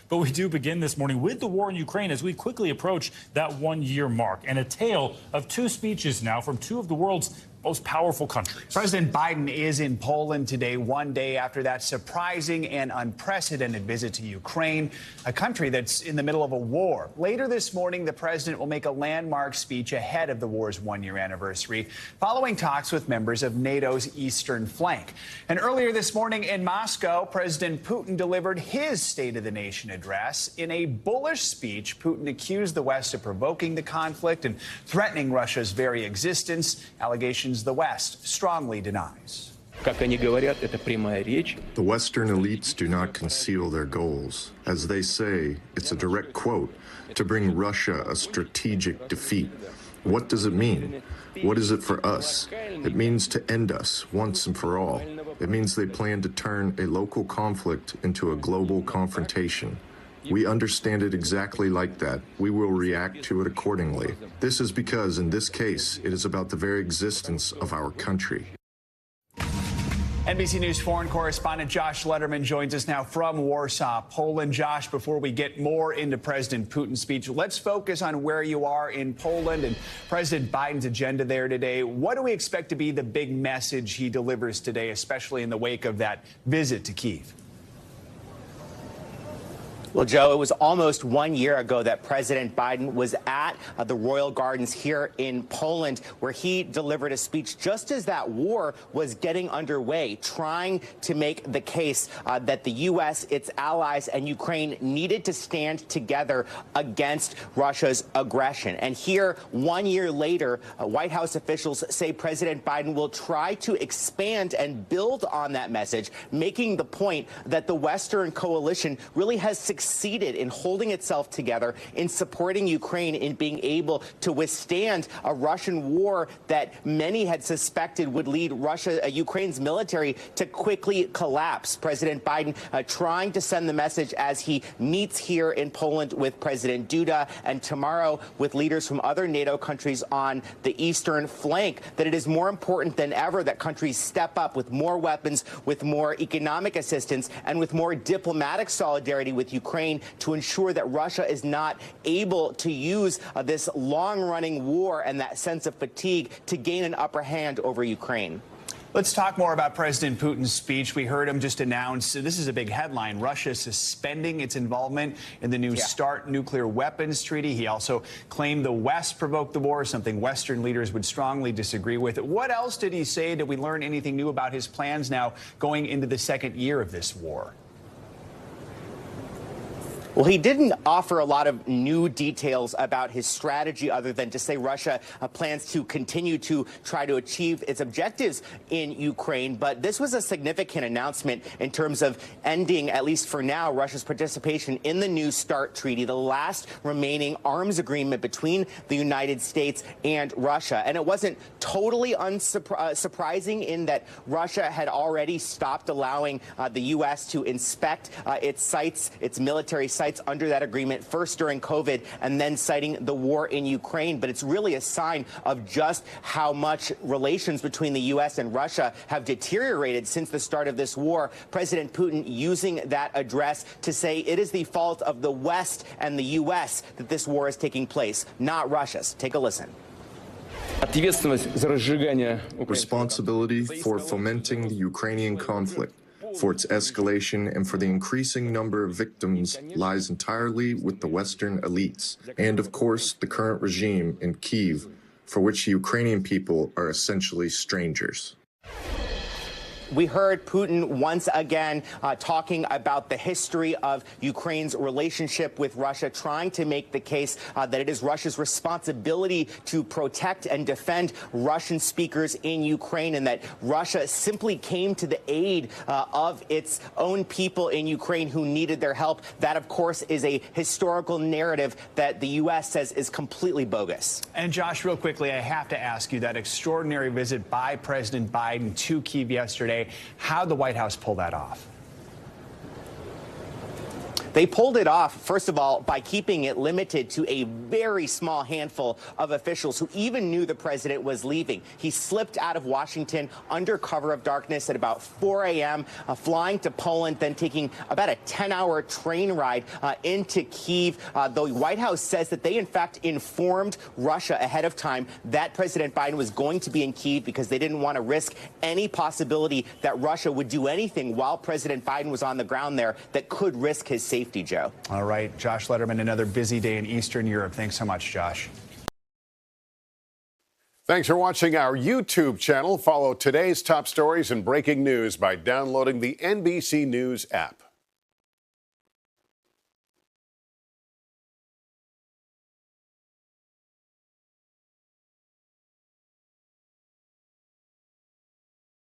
But we do begin this morning with the war in Ukraine as we quickly approach that 1-year mark, and a tale of two speeches now from two of the world's most powerful countries. President Biden is in Poland today, one day after that surprising and unprecedented visit to Ukraine, a country that's in the middle of a war. Later this morning, the president will make a landmark speech ahead of the war's 1-year anniversary, following talks with members of NATO's eastern flank. And earlier this morning in Moscow, President Putin delivered his State of the Nation address. In a bullish speech, Putin accused the West of provoking the conflict and threatening Russia's very existence, allegations the West strongly denies. The Western elites do not conceal their goals. As they say, it's a direct quote, to bring Russia a strategic defeat. What does it mean? What is it for us? It means to end us once and for all. It means they plan to turn a local conflict into a global confrontation. We understand it exactly like that. We will react to it accordingly. This is because, in this case, it is about the very existence of our country. NBC News foreign correspondent Josh Lederman joins us now from Warsaw, Poland. Josh, before we get more into President Putin's speech, let's focus on where you are in Poland and President Biden's agenda there today. What do we expect to be the big message he delivers today, especially in the wake of that visit to Kyiv? Well, Joe, it was almost 1 year ago that President Biden was at the Royal Gardens here in Poland, where he delivered a speech just as that war was getting underway, trying to make the case that the U.S., its allies, and Ukraine needed to stand together against Russia's aggression. And here, 1 year later, White House officials say President Biden will try to expand and build on that message, making the point that the Western coalition really has succeeded in holding itself together, in supporting Ukraine, in being able to withstand a Russian war that many had suspected would lead Ukraine's military to quickly collapse. President Biden trying to send the message as he meets here in Poland with President Duda and tomorrow with leaders from other NATO countries on the eastern flank, that it is more important than ever that countries step up with more weapons, with more economic assistance, and with more diplomatic solidarity with Ukraine to ensure that Russia is not able to use this long-running war and that sense of fatigue to gain an upper hand over Ukraine. Let's talk more about President Putin's speech. We heard him just announce, this is a big headline, Russia suspending its involvement in the new START nuclear weapons treaty. He also claimed the West provoked the war, something Western leaders would strongly disagree with. What else did he say? Did we learn anything new about his plans now going into the second year of this war? Well, he didn't offer a lot of new details about his strategy other than to say Russia plans to continue to try to achieve its objectives in Ukraine. But this was a significant announcement in terms of ending, at least for now, Russia's participation in the new START treaty, the last remaining arms agreement between the United States and Russia. And it wasn't totally surprising in that Russia had already stopped allowing the U.S. to inspect its sites, its military sites, under that agreement, first during COVID and then citing the war in Ukraine. But it's really a sign of just how much relations between the U.S. and Russia have deteriorated since the start of this war. President Putin using that address to say it is the fault of the West and the U.S. that this war is taking place, not Russia's. Take a listen. Responsibility for fomenting the Ukrainian conflict, for its escalation, and for the increasing number of victims lies entirely with the Western elites, and of course the current regime in Kyiv, for which the Ukrainian people are essentially strangers. We heard Putin once again talking about the history of Ukraine's relationship with Russia, trying to make the case that it is Russia's responsibility to protect and defend Russian speakers in Ukraine, and that Russia simply came to the aid of its own people in Ukraine who needed their help. That, of course, is a historical narrative that the U.S. says is completely bogus. And Josh, real quickly, I have to ask you, that extraordinary visit by President Biden to Kyiv yesterday, how'd the White House pull that off? They pulled it off, first of all, by keeping it limited to a very small handful of officials who even knew the president was leaving. He slipped out of Washington under cover of darkness at about 4 a.m., flying to Poland, then taking about a 10-hour train ride into Kyiv. The White House says that they, in fact, informed Russia ahead of time that President Biden was going to be in Kyiv because they didn't want to risk any possibility that Russia would do anything while President Biden was on the ground there that could risk his safety, Joe. All right, Josh Lederman, another busy day in Eastern Europe. Thanks so much, Josh. Thanks for watching our YouTube channel. Follow today's top stories and breaking news by downloading the NBC News app.